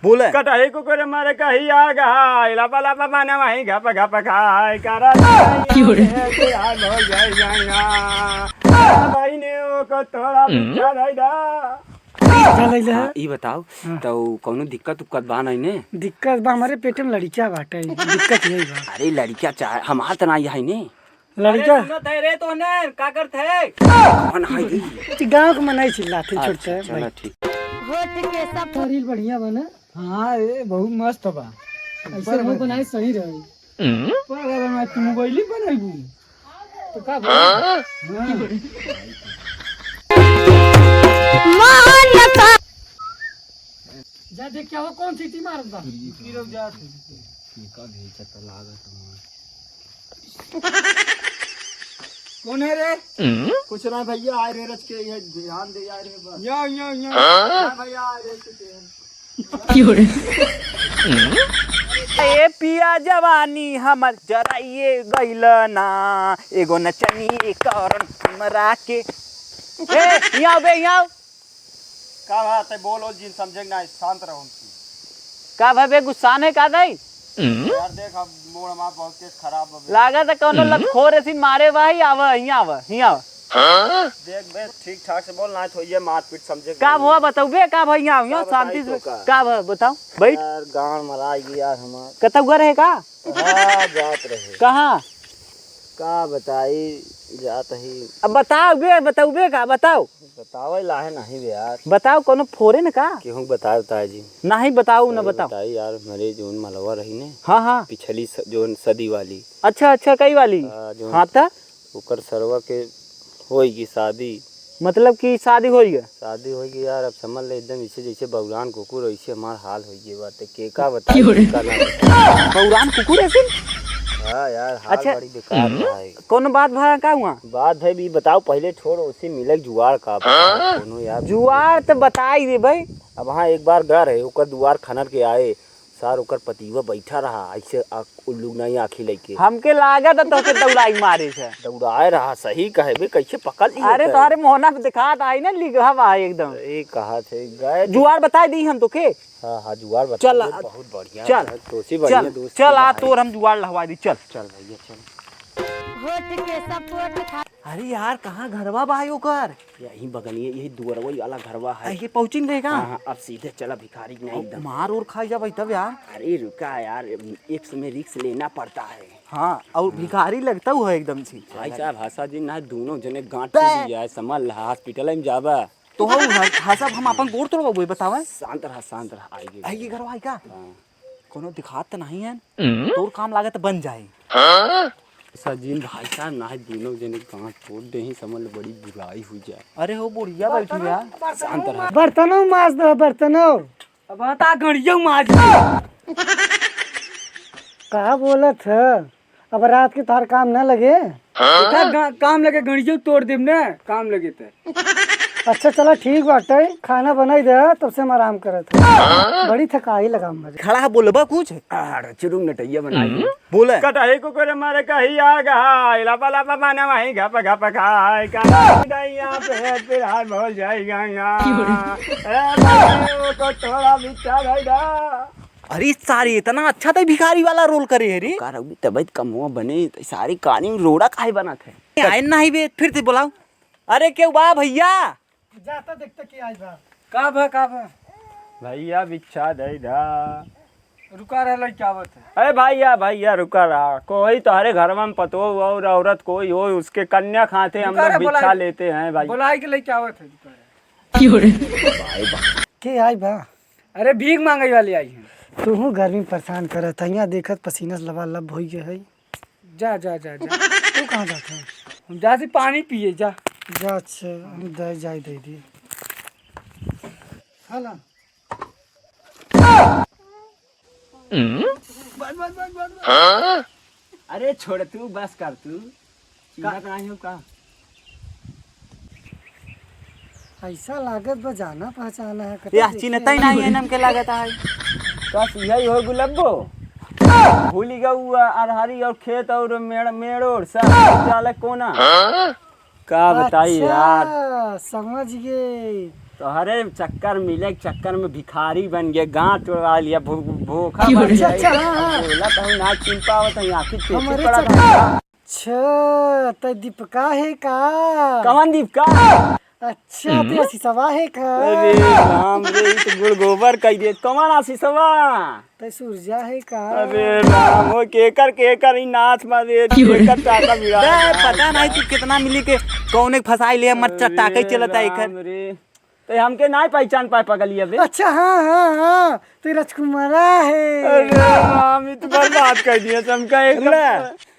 बोले कटाई कुकुर मारे कही आ गई लापा लापा पाना वहीं घप घप खाए करा हो जाएगा भाई ने को थोड़ा पीछा नहीं दा ई बताओ तो कौनो दिक्कत उक्कत बा नहीं ने? दिक्कत बा हमारे पेट में लड़किया बाटे दिक्कत यही बा। अरे लड़किया चाहे हमार तना है ने लड़किया थे रे तो ने का करथे कौन है ये? गाँव के मनाई चिल्लाते छोड़ते चलो ठीक होठ के सब शरीर बढ़िया बना। हाँ ये बहुत मस्त बा ऐसे हो बनाई सही रही पर मैं तुम मोबाइल बनाईबू तो का जा देख क्या हो कौन सीटी मारत बा कौन है रे कुछ ना भैया आए रे रच के ये ध्यान दे यार रे यो भैया आए रे ए पिया जवानी हमर जराइए गइल ना एगो नचनी कारण हमरा के ए यहाँ बे यहाँ का बात है बोलो जिन समझे ना शांत रहो का भाई गुस्सा है का दई यार देख अब मोड़ मां बहुत के खराब अब लागत कोनो लखोर ऐसी मारे भाई आवा यहाँ देख बे ठीक ठाक से बोल ना तो ये मारपीट समझे का हुआ बताओ बे का भाई यहाँ शांति से का बताओ बैठ यार गांव मरा गई यार हमार कतौ घर है का हां जात रहे कहाँ का बताई जात ही अब बताओ बे का बताओ बतावे लाहे नहीं बे यार बताओ कोनो फोरे न का केहू बताए जी नहीं बताओ न बताओ बताई यार मेरे जोन मलवा रही ने हाँ पिछली जोन सदी वाली अच्छा कई वाली जोन हाँ था ओकर सरवा के होएगी शादी मतलब कि शादी हो गया शादी होगी यार अब समझ ले एकदम इसे जैसे बगुलान कुकुर ऐसे हमार हाल हो गई बात के का बताई बौरान कुकुर ऐसे हाँ यार हाल अच्छा बड़ी बेकार है कौन बात भा का हुआ बात है भी बताओ पहले छोड़ उसे मिले जुआर का कोनो यार जुआर तो बताई दे भाई अब हाँ एक बार घर है ओकर दुआर खनर के आए सार ओकर पतिवा बैठा रहा ऐसे उल्लू नहीं आँखी लेके हमके लागत तो के दौड़ाई मारे छे दौड़ाए रहा सही कहे बे कैसे पकड़ ली अरे तुम्हारे मोहना पे दिखात आई ना लिखा बा एकदम ए कहा थे गए जुआर बताई दी हम तो के हाँ जुआर बता चल बहुत बढ़िया चल तोसी बढ़िया चल दोस्त चल आ तोर हम जुआर लहवा दी चल भैया चल होठ के सब होठ खा अरे यार कहाँ घरवा भाई ओकर यही बगलिए यही दुअरवा वाला घरवा है ये पहुंचिन रहेगा हाँ अब सीधे चला भिखारी नहीं एकदम मार और खाई जा भाई तब यार अरे रुका यार एक समय रिक्स लेना पड़ता है हाँ और भिखारी लगता हुआ एकदम से भाई साहब हंसा जी ना दोनों जने गांठ टूट गया है समझ ला हॉस्पिटल में जाबा तो हाँ सब हम अपन गोड़ तोड़वा वही बतावा शांत रहा आएगी आई ये घरवा है का कोनो दिखात तो नहीं है तोर काम लागत बन जाए सजीन भाई साहब ना दोनों जने गांठ तोड़ दे ही समझ लो बड़ी बुराई हो जाए अरे हो बुढ़िया बैठी यार शांत रहा बर्तनों माज दो बर्तनों अब बता गड़िया माज कहा बोलत है अब रात के तार काम न लगे काम लगे गणियों तोड़ देम ना काम लगे तो अच्छा चला ठीक बाटे खाना बनाई दे तब से हम आराम करत बड़ी थकाई लगा मुझे खड़ा बोलबा कुछ चुरुंग नटैया बनाई बोले कटाई कुकुर मारे कही आ गई लापा लापा पाना वहीं घप घप खाए करा पे फिर हाथ भर जाएगा को थोड़ा बिछा गईदा अरे सारी इतना अच्छा तो भिखारी वाला रोल करे है रे कार अभी तबीयत कम हुआ बने सारी कहानी में रोड़ा काहे बना थे आए नहीं बे फिर से बुलाओ अरे क्यों बा भैया जाता देखता कि आज बा का भा भैया बिच्छा दे दा रुका रहा क्या बात है अरे भैया रुका रहा कोई तुम्हारे घर में पतो और औरत कोई हो उसके कन्या खाते हम लोग बिच्छा लेते हैं भाई बुलाई के लिए क्या बात है के आई बा अरे भीख मांगे वाली आई है तू गर्मी परेशान करत है यहाँ देखत पसीना लबा लब हो गया है जा तू कहाँ जाता है हम जा से पानी पिए जा जा अच्छा हम दे जाए दे दी हाला अरे छोड़ तू बस कर तू का ऐसा लागत बा जाना पहचाना है या चिन्हता ही नहीं है नम के लागत है बस यही हो गुलब्बो भूली गऊ अरहरी और खेत और मेड़ोर सब चालक कोना का बताई यार समझ गए तोहरे चक्कर मिले के चक्कर में भिखारी बन गए, गांठ तोड़वा लिया, भूखा बन अच्छा, गया। हाँ, हाँ। बोला तो ना चिन पावत है, आखिर पीछे हमारे पड़ा चक्कर- था। अच्छा तो दीपका है का? कवन दीपका? अच्छा तो शीशवा है का? अरे राम रे, ई तो गुड़ गोबर कह दे। कवन आशीषवा? तो सूर्या है का? अरे राम, वो केकर ही नाच मारे, केकर टाका मिला। पता नहीं तू कितना मिली के कौन फसाई ले मत टाके चलता है। तो हमके नहीं पहचान पाए पगलिया बे। अच्छा हाँ हाँ हाँ तो राजकुमारा है। अरे राम, तो बर्बाद कर दिया हमका एक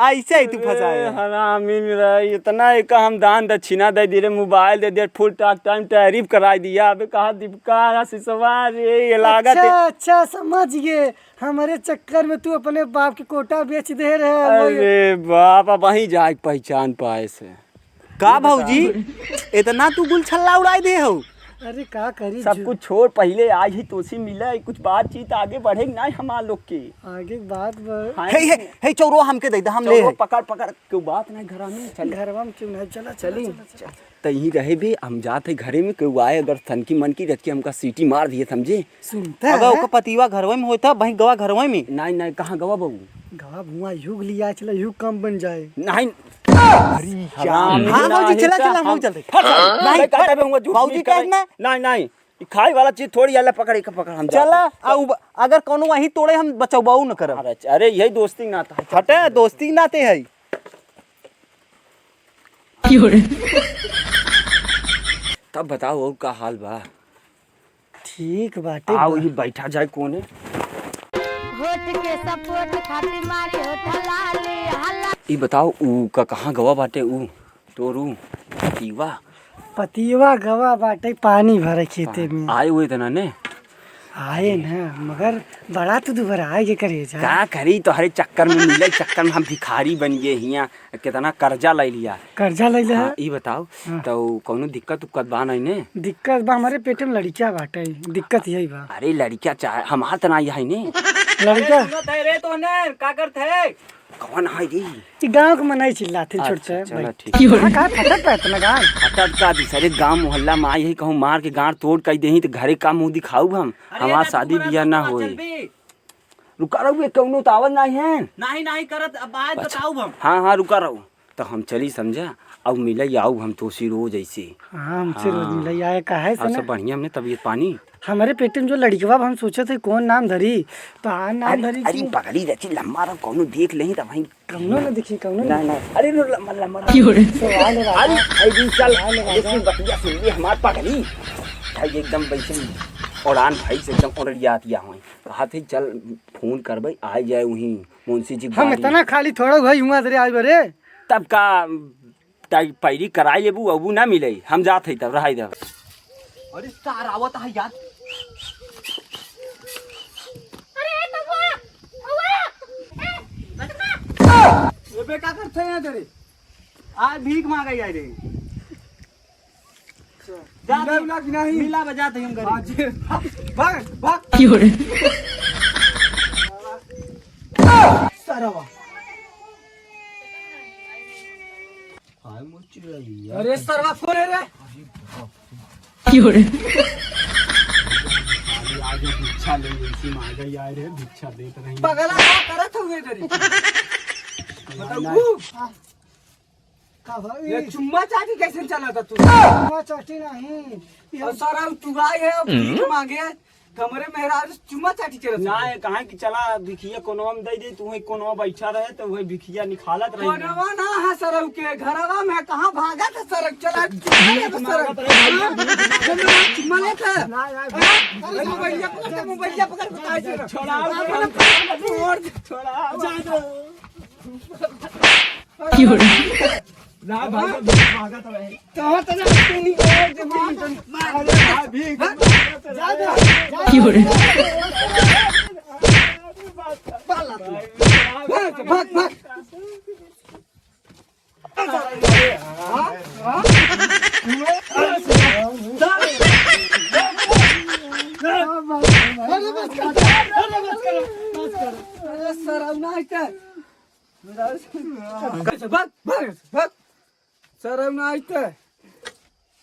ऐसे ही तू फसाया। हरामी मेरा, इतना एक हम दान दक्षिणा दे दिए, मोबाइल दे दिया, फुल टाक टाइम टैरिफ करा दिया। अबे कहा दीपका सिसवा रे, ये लागत है। अच्छा समझ गए, हमारे चक्कर में तू अपने बाप की कोटा बेच दे रहे। अरे बाप, अब वहीं जाके पहचान पाए से। का भौजी इतना तू गुल छल्ला उड़ाई दे हो? अरे का करी, सब कुछ छोड़, पहले आज ही तोसी मिला, कुछ बातचीत आगे बढ़े नहीं हमार लोग की। आगे बात हे चौरो हमके दे दे, हम ले पकड़ क्यों बात नहीं घरा में चल। घरवा में क्यों नहीं? चला चली तो यही रहे भी, हम जाते घरे में क्यों आए, अगर थनकी मन की रख के हमका सीटी मार दिए, समझे? सुनता अगर ओका पतिवा घरवे में होता वही गवा घरवे में। नहीं कहाँ गवा बहू? गवा भुआ युग लिया, चला युग कम बन जाए। नहीं हाँ भौजी चला चला हम चलते। नहीं काटे बहू, भौजी कहना नहीं खाई वाला चीज थोड़ी आला पकड़ हम चला। अगर कोनो वही तोड़े हम बचाऊ न करब। अरे यही दोस्ती नाता है। हटे दोस्ती नाते है। तब बताओ और का हाल बा? ठीक बाटे। आओ ही बैठा जाए कोने। होठ के सपोर्ट खातिर मारी होठ लाली हल्ला। ये बताओ ऊ का कहाँ गवा बाटे? ऊ तोरू पीवा पतिवा गवा बाटे, पानी भरे खेते में। आए हुए थे ना ने? आए ना, मगर बड़ा तो दोबारा आए के करे जा। क्या करी, तो हरे चक्कर में मिले, चक्कर में हम भिखारी बन गए हियाँ, कितना कर्जा ले लिया। कर्जा ले ले। हाँ, ये बताओ तो कोनो दिक्कत उक्कत बा नहीं ने? दिक्कत बा, हमारे पेट में लड़किया बाटे, दिक्कत यही बा। अरे लड़किया चाहे हमार तना है ने? लड़का रे तो ने का करते कौन है दी? गाँव के मनाई चिल्लाते छोड़ते। चलो ठीक। कहाँ फटक पे इतना गाँव? खतर का दूसरे गांव मोहल्ला में आई है, कहूँ मार के गांड तोड़ कर दे तो घरे का मुंह दिखाऊ हम, हमार शादी ब्याह ना होए। रुका रहो, कौनो तो आवाज नहीं है। नहीं करत, अब बात बताऊ हम। हाँ रुका रहो, तो हम चली समझा, अब मिले आओ हम तो सी रोज ऐसे। हाँ हमसे रोज मिल आए का है और सब बढ़िया, हमने तबीयत पानी। हमारे पेट में जो लड़किया हम सोचे थे कौन नाम धरी, तो हाँ नाम धरी। अरे पगली रची लम्बा रहो, कौनो देख ले तो वहीं कौनो ना दिखी, कौनो नहीं। अरे लम्बा अरे चल बतिया सुन ली हमार पगली एकदम वैसे उड़ान भाई से एकदम उड़िया दिया हुआ। कहा थे चल फोन करबे, आ जाए वहीं मुंशी जी। हम इतना खाली थोड़ा भाई हुआ तेरे आज बरे, तब का पैरी कराई लेबू, अबू ना मिले, हम जात है तब रहा दे। अरे सार आवत है यार। अरे बबुआ बबुआ ये बे का करते हैं तेरे? आज भीख मांगा यार रे। जा नहीं मिला बजाते हम गरीब। भाग सरवा। अरे सरवा कौन है रे? भिक्षा ले इसी मांगा यार रे, भिक्षा देत रही। पगला का करत हुए तेरे? का भाई ये चुम्मा चाटी कैसे चला था तू? चुम्मा चाटी नहीं, और सारा तू आए है अब भीख मांगे कमरे में रहा चुम्मा चाटी चला। ना कहा कि चला भिखिया कोनो हम दे दे, तू कोनो बैठा रहे तो वही भिखिया निकालत रही। कोनवा ना है सरव के घरवा में कहां भागा था सरक चला चुम्मा लेता मोबाइल पकड़ ना भागा तो रहे कहां तना नहीं भाग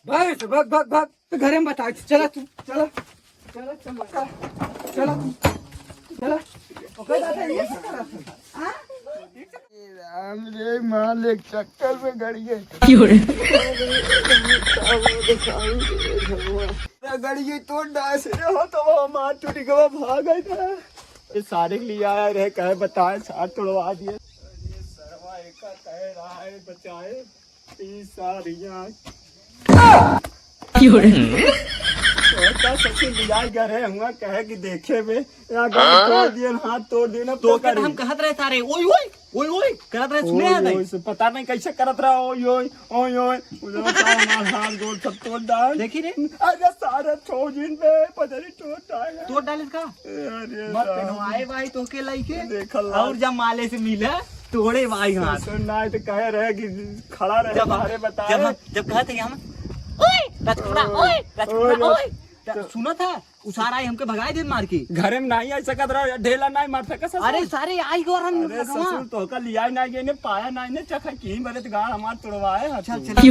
भाग भाग भाग भाग तो घरे में बता चला तू चला चला चला चला चला ओके दादा ये क्या कर रहा था हाँ? राम रे माल एक चक्कर में गड़ गए गड़िए तो डांस रहे हो तो वो मार टूट गया भाग गए थे ये सारे के लिए आया रहे कहे बताए साथ तोड़वा दिए सरवा एक कह रहा है बचाए 30 सारियां गए हुआ कहे कि देखे में तोड़ दिए हाथ तोड़ दिए ना तो क्या हम कहत रहे सारे ओय ओय ओय ओय करत रहे सुने आ गई पता नहीं कैसे करत रहा ओय ओय ओय ओय हमारा हाथ गोड़ सब तोड़ डाल देखी रे अरे सारे छोजिन में पजरी तोड़ डाल तोड़ डाले का अरे मत पहनवाए भाई तो के लइके देखल और जब माले से मिले तोड़े भाई हाथ सुनना है तो कह रहे कि खड़ा रहे बाहर बताए जब कहते हैं हम ओए राजकुमार ओए राजकुमार ओए सुना था उसारा आई हमके भगाए दिन मार के घरे में नहीं आ सकत रहा ढेला नहीं मार सका अरे सारे आई गौर हम अरे ससुर तो का लिया नहीं गए ने पाया नहीं ने चखा की बरे तो गाड़ हमार तोड़वाए चल चल